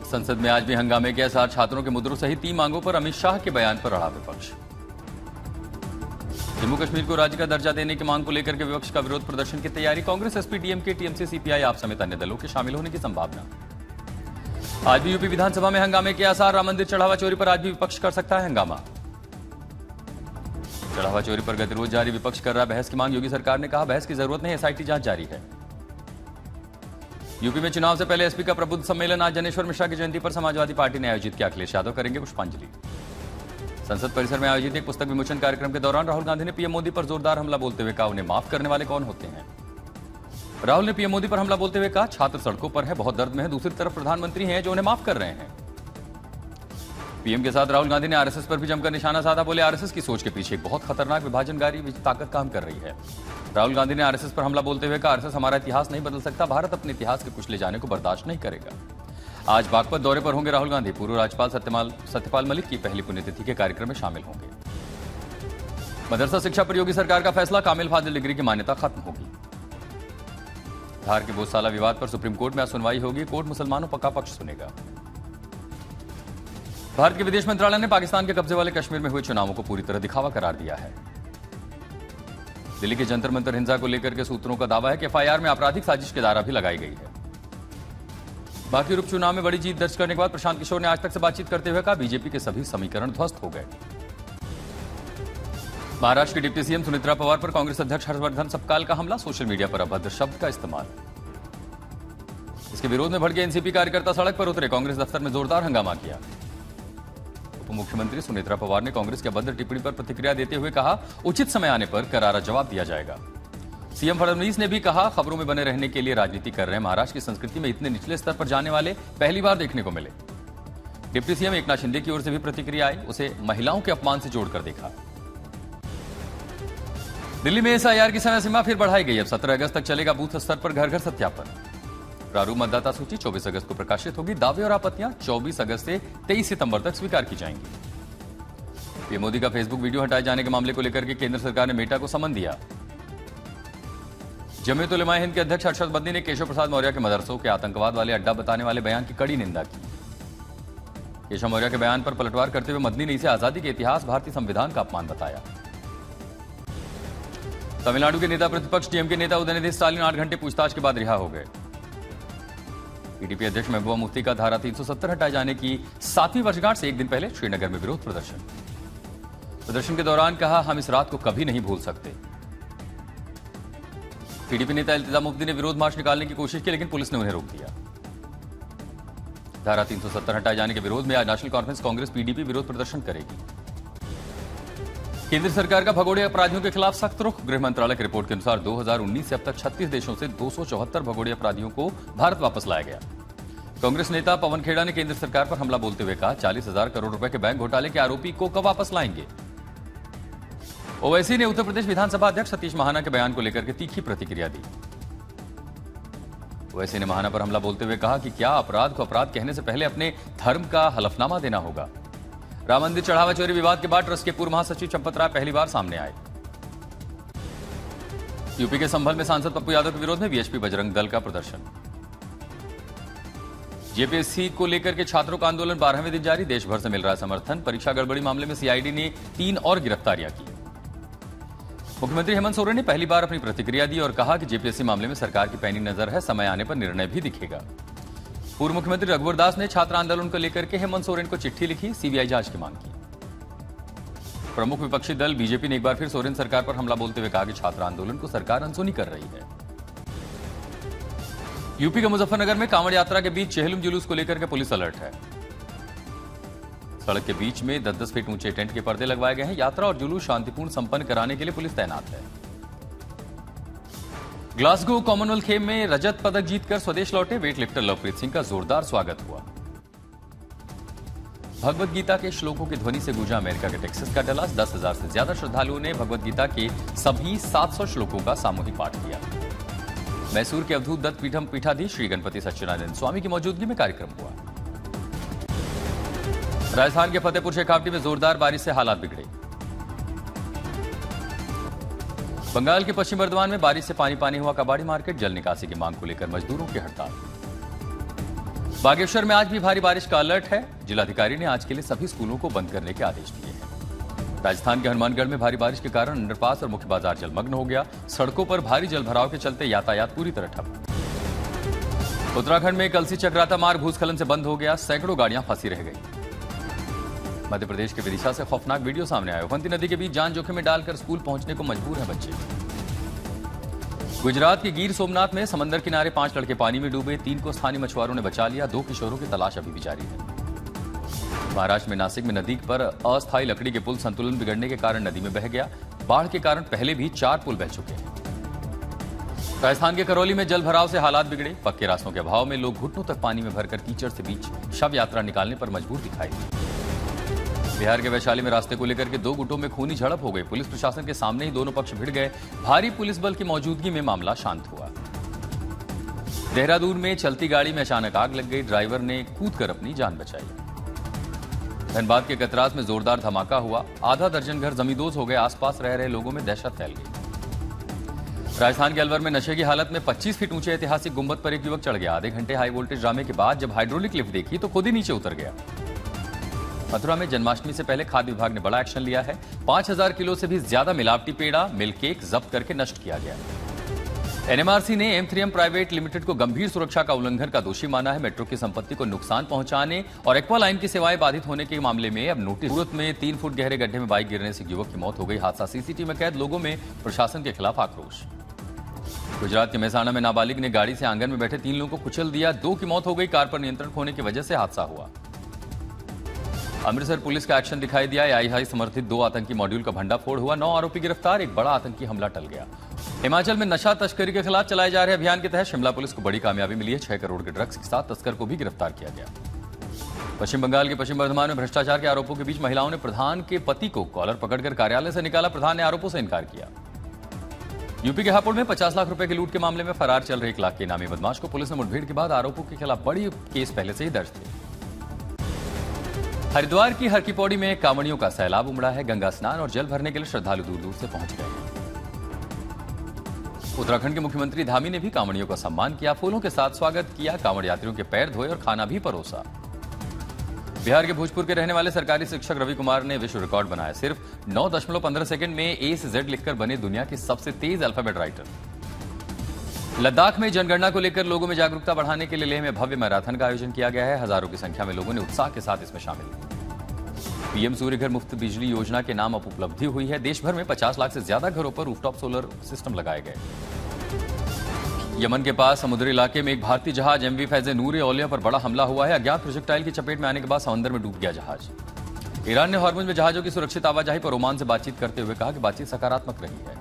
संसद में आज भी हंगामे के आसार, छात्रों के मुद्दों सहित 3 मांगों पर अमित शाह के बयान पर अड़ा विपक्ष। जम्मू कश्मीर को राज्य का दर्जा देने की मांग को लेकर के विपक्ष का विरोध प्रदर्शन की तैयारी, Congress, SP, DMK, TMC, CPI आप समेत अन्य दलों के शामिल होने की संभावना। आज भी यूपी विधानसभा में हंगामे के आसार, राम मंदिर चढ़ावा चोरी पर आज भी विपक्ष कर सकता है हंगामा। चढ़ावा चोरी पर गतिरोध जारी, विपक्ष कर रहा बहस की मांग, योगी सरकार ने कहा बहस की जरूरत नहीं, एसआईटी जांच जारी है। यूपी में चुनाव से पहले एसपी का प्रबुद्ध सम्मेलन, आज जनेश्वर मिश्रा की जयंती पर समाजवादी पार्टी ने आयोजित किया, अखिलेश यादव करेंगे पुष्पांजलि। संसद परिसर में आयोजित एक पुस्तक विमोचन कार्यक्रम के दौरान राहुल गांधी ने पीएम मोदी पर जोरदार हमला बोलते हुए कहा उन्हें माफ करने वाले कौन होते हैं। राहुल ने पीएम मोदी पर हमला बोलते हुए कहा छात्र सड़कों पर है, बहुत दर्द में है, दूसरी तरफ प्रधानमंत्री हैं जो उन्हें माफ कर रहे हैं। पीएम के साथ राहुल गांधी ने आरएसएस पर भी जमकर निशाना साधा, बोले आरएसएस की सोच के पीछे एक बहुत खतरनाक विभाजनकारी ताकत काम कर रही है। राहुल गांधी ने आरएसएस पर हमला बोलते हुए कहा आरएसएस हमारा इतिहास नहीं बदल सकता, भारत अपने इतिहास के कुचले जाने को बर्दाश्त नहीं करेगा। आज बागपत दौरे पर होंगे राहुल गांधी, पूर्व राज्यपाल सत्यपाल मलिक की पहली पुण्यतिथि के कार्यक्रम में शामिल होंगे। मदरसा शिक्षा पर योगी सरकार का फैसला, कामिल फाजिल डिग्री की मान्यता खत्म होगी। धार के गौशाला विवाद पर सुप्रीम कोर्ट में आज सुनवाई होगी, कोर्ट मुसलमानों का पक्ष सुनेगा। भारत के विदेश मंत्रालय ने पाकिस्तान के कब्जे वाले कश्मीर में हुए चुनावों को पूरी तरह दिखावा करार दिया है। दिल्ली के जंतर मंतर हिंसा को लेकर के सूत्रों का दावा है कि एफआईआर में आपराधिक साजिश की धारा भी लगाई गई है। बाकी उपचुनाव में बड़ी जीत दर्ज करने के बाद प्रशांत किशोर ने आज तक से बातचीत करते हुए कहा बीजेपी के सभी समीकरण ध्वस्त हो गए। महाराष्ट्र की डिप्टी सीएम सुनेत्रा पवार पर कांग्रेस अध्यक्ष हर्षवर्धन सपकाल का हमला, सोशल मीडिया पर अभद्र शब्द का इस्तेमाल। इसके विरोध में भड़के एनसीपी कार्यकर्ता सड़क पर उतरे, कांग्रेस दफ्तर में जोरदार हंगामा किया। उप मुख्यमंत्री सुनेत्रा पवार ने कांग्रेस की अभद्र टिप्पणी पर प्रतिक्रिया देते हुए कहा उचित समय आने पर करारा जवाब दिया जाएगा। सीएम फडणवीस ने भी कहा खबरों में बने रहने के लिए राजनीति कर रहे हैं, महाराष्ट्र की संस्कृति में इतने निचले स्तर पर जाने वाले पहली बार देखने को मिले। डिप्टी सीएम एकनाथ शिंदे की ओर से भी प्रतिक्रिया आई, उसे महिलाओं के अपमान से जोड़कर देखा। दिल्ली में एसआईआर की समय सीमा फिर बढ़ाई गई, अब 17 अगस्त तक चलेगा बूथ स्तर पर घर घर सत्यापन। प्रारूप मतदाता सूची 24 अगस्त को प्रकाशित होगी, दावे और आपत्तियां 24 अगस्त से 23 सितंबर तक स्वीकार की जाएंगी। पीएम मोदी का फेसबुक वीडियो हटाए जाने के मामले को लेकर के केंद्र सरकार ने मेटा को समन दिया। जमीयत उलेमा हिंद के अध्यक्ष अरशद मदनी ने केशव प्रसाद मौर्य के मदरसों के आतंकवाद वाले अड्डा बताने वाले बयान की कड़ी निंदा की। केशव मौर्य के बयान पर पलटवार करते हुए मदनी ने इसे आजादी के इतिहास, भारतीय संविधान का अपमान बताया। तमिलनाडु के नेता प्रतिपक्ष डीएमके नेता उदयनिधि स्टालिन 8 घंटे पूछताछ के बाद रिहा हो गए। पीडीपी अध्यक्ष महबूबा मुफ्ती का धारा 370 हटाए जाने की 7वीं वर्षगांठ से एक दिन पहले श्रीनगर में विरोध प्रदर्शन के दौरान कहा हम इस रात को कभी नहीं भूल सकते। पीडीपी नेता इल्तिजामुद्दीन ने विरोध मार्च निकालने की कोशिश की, लेकिन पुलिस ने उन्हें रोक दिया। धारा 370 हटाए जाने के विरोध में आज नेशनल कॉन्फ्रेंस कांग्रेस पीडीपी विरोध प्रदर्शन करेगी। केंद्र सरकार का भगोड़े अपराधियों के खिलाफ सख्त रुख, गृह मंत्रालय की रिपोर्ट के अनुसार 2019 से अब तक 36 देशों से 274 भगोड़े अपराधियों को भारत वापस लाया गया। कांग्रेस नेता पवन खेड़ा ने केंद्र सरकार पर हमला बोलते हुए कहा 40,000 करोड़ रुपए के बैंक घोटाले के आरोपी को कब वापस लाएंगे। ओवैसी ने उत्तर प्रदेश विधानसभा अध्यक्ष सतीश महाना के बयान को लेकर के तीखी प्रतिक्रिया दी। ओवैसी ने महाना पर हमला बोलते हुए कहा कि क्या अपराध को अपराध कहने से पहले अपने धर्म का हलफनामा देना होगा। राम मंदिर चढ़ावा चोरी विवाद के बाद ट्रस्ट के पूर्व महासचिव चंपत राय पहली बार सामने आए। यूपी के संभल में सांसद पप्पू यादव के विरोध में वीएचपी बजरंग दल का प्रदर्शन। जेपीएससी को लेकर के छात्रों का आंदोलन 12वें दिन जारी, देश भर से मिल रहा है समर्थन। परीक्षा गड़बड़ी मामले में सीआईडी ने 3 और गिरफ्तारियां की। मुख्यमंत्री हेमंत सोरेन ने पहली बार अपनी प्रतिक्रिया दी और कहा कि जेपीएससी मामले में सरकार की पैनी नजर है, समय आने पर निर्णय भी दिखेगा। पूर्व मुख्यमंत्री रघुवर दास ने छात्र आंदोलन को लेकर के हेमंत सोरेन को चिट्ठी लिखी, सीबीआई जांच की मांग की। प्रमुख विपक्षी दल बीजेपी ने एक बार फिर सोरेन सरकार पर हमला बोलते हुए कहा कि छात्र आंदोलन को सरकार अनसुनी कर रही है। यूपी के मुजफ्फरनगर में कांवड़ यात्रा के बीच चेहलुम जुलूस को लेकर के पुलिस अलर्ट है। सड़क के बीच में 10-10 फीट ऊंचे टेंट के पर्दे लगवाए गए हैं। यात्रा और जुलूस शांतिपूर्ण संपन्न कराने के लिए पुलिस तैनात है। ग्लासगो कॉमनवेल्थ खेल में रजत पदक जीतकर स्वदेश लौटे वेट लिफ्टर लवप्रीत सिंह का जोरदार स्वागत हुआ। भगवद गीता के श्लोकों की ध्वनि से गूंजा अमेरिका के टेक्सास का डलास। 10,000 से ज्यादा श्रद्धालुओं ने भगवद गीता के सभी 700 श्लोकों का सामूहिक पाठ किया। मैसूर के अवधूत दत्त पीठम पीठाधीश श्री गणपति सच्चिदानंद स्वामी की मौजूदगी में कार्यक्रम हुआ। राजस्थान के फतेहपुर शेखावटी में जोरदार बारिश से हालात बिगड़े। बंगाल के पश्चिम बर्धमान में बारिश से पानी पानी हुआ कबाड़ी मार्केट, जल निकासी की मांग को लेकर मजदूरों की हड़ताल। बागेश्वर में आज भी भारी बारिश का अलर्ट है। जिलाधिकारी ने आज के लिए सभी स्कूलों को बंद करने के आदेश दिए हैं। राजस्थान के हनुमानगढ़ में भारी बारिश के कारण अंडरपास और मुख्य बाजार जलमग्न हो गया। सड़कों पर भारी जलभराव के चलते यातायात पूरी तरह ठप। उत्तराखंड में कलसी चक्राता मार्ग भूस्खलन से बंद हो गया। सैकड़ों गाड़ियां फंसी रह गई। मध्य प्रदेश के विदिशा से खौफनाक वीडियो सामने आया। उफनती नदी के बीच जान जोखिम में डालकर स्कूल पहुंचने को मजबूर हैं बच्चे। गुजरात के गिर सोमनाथ में समंदर किनारे 5 लड़के पानी में डूबे। 3 को स्थानीय मछुआरों ने बचा लिया। 2 किशोरों की तलाश अभी भी जारी है। महाराष्ट्र में नासिक में नदी पर अस्थायी लकड़ी के पुल संतुलन बिगड़ने के कारण नदी में बह गया। बाढ़ के कारण पहले भी 4 पुल बह चुके हैं। राजस्थान के करौली में जल भराव से हालात बिगड़े। पक्के रास्तों के अभाव में लोग घुटनों तक पानी में भरकर कीचड़ से बीच शव यात्रा निकालने पर मजबूर दिखाई दिए। बिहार के वैशाली में रास्ते को लेकर के 2 गुटों में खूनी झड़प हो गई। पुलिस प्रशासन के सामने ही दोनों पक्ष भिड़ गए। भारी पुलिस बल की मौजूदगी में मामला शांत हुआ। देहरादून में चलती गाड़ी में अचानक आग लग गई। ड्राइवर ने कूदकर अपनी जान बचाई। धनबाद के कतरास में जोरदार धमाका हुआ। आधा दर्जन घर जमींदोज हो गए। आसपास रह रहे लोगों में दहशत फैल गई। राजस्थान के अलवर में नशे की हालत में 25 फीट ऊंचे ऐतिहासिक गुंबद पर एक युवक चढ़ गया। आधे घंटे हाई वोल्टेज ड्रामे के बाद जब हाइड्रोलिक लिफ्ट देखी तो खुद ही नीचे उतर गया। मथुरा में जन्माष्टमी से पहले खाद्य विभाग ने बड़ा एक्शन लिया है। 5000 किलो से भी ज्यादा मिलावटी पेड़ा, मिल्क केक जब्त करके नष्ट किया गया। एनएमआरसी ने M3M प्राइवेट लिमिटेड को गंभीर सुरक्षा का उल्लंघन का दोषी माना है। मेट्रो की संपत्ति को नुकसान पहुंचाने और एक्वा लाइन की सेवाएं बाधित होने के मामले में अब नोटिस। सूरत में 3 फुट गहरे गड्ढे में बाइक गिरने से युवक की मौत हो गई। हादसा सीसीटीवी में कैद। लोगों में प्रशासन के खिलाफ आक्रोश। गुजरात के मेहसाणा में नाबालिग ने गाड़ी से आंगन में बैठे 3 लोगों को कुचल दिया। 2 की मौत हो गई। कार पर नियंत्रण खोने की वजह से हादसा हुआ। अमृतसर पुलिस का एक्शन दिखाई दिया। आई समर्थित 2 आतंकी मॉड्यूल का भंडाफोड़ हुआ। 9 आरोपी गिरफ्तार। एक बड़ा आतंकी हमला टल गया। हिमाचल में नशा तस्करी के खिलाफ चलाए जा रहे अभियान के तहत शिमला पुलिस को बड़ी कामयाबी मिली है। 6 करोड़ के ड्रग्स के साथ तस्कर को भी गिरफ्तार किया गया। पश्चिम बंगाल के पश्चिम बर्धमान में भ्रष्टाचार के आरोपों के बीच महिलाओं ने प्रधान के पति को कॉलर पकड़कर कार्यालय से निकाला। प्रधान ने आरोपों से इनकार किया। यूपी के हापुड़ में 50 लाख रुपए की लूट के मामले में फरार चल रहे 1 लाख के इनामी बदमाश को पुलिस ने मुठभेड़ के बाद आरोपों के खिलाफ बड़ी केस पहले से ही दर्ज थे। हरिद्वार की हर की पौड़ी में कांवड़ियों का सैलाब उमड़ा है। गंगा स्नान और जल भरने के लिए श्रद्धालु दूर दूर से पहुंच गए हैं। उत्तराखंड के मुख्यमंत्री धामी ने भी कांवड़ियों का सम्मान किया। फूलों के साथ स्वागत किया। कांवड़ यात्रियों के पैर धोए और खाना भी परोसा। बिहार के भोजपुर के रहने वाले सरकारी शिक्षक रवि कुमार ने विश्व रिकॉर्ड बनाया। सिर्फ 9.15 सेकंड में A से Z लिखकर बने दुनिया के सबसे तेज अल्फाबेट राइटर। लद्दाख में जनगणना को लेकर लोगों में जागरूकता बढ़ाने के लिए लेह में भव्य मैराथन का आयोजन किया गया है। हजारों की संख्या में लोगों ने उत्साह के साथ इसमें शामिल हुए। पीएम सूर्य घर मुफ्त बिजली योजना के नाम अब उपलब्धि हुई है। देश भर में 50 लाख से ज्यादा घरों पर रूफटॉप सोलर सिस्टम लगाए गए। यमन के पास समुद्री इलाके में एक भारतीय जहाज MV फैज़े नूर औलिया पर बड़ा हमला हुआ है। अज्ञात प्रोजेक्टाइल की चपेट में आने के बाद समंदर में डूब गया जहाज। ईरान ने हॉर्मुज में जहाजों की सुरक्षित आवाजाही पर ओमान से बातचीत करते हुए कहा कि बातचीत सकारात्मक रही है।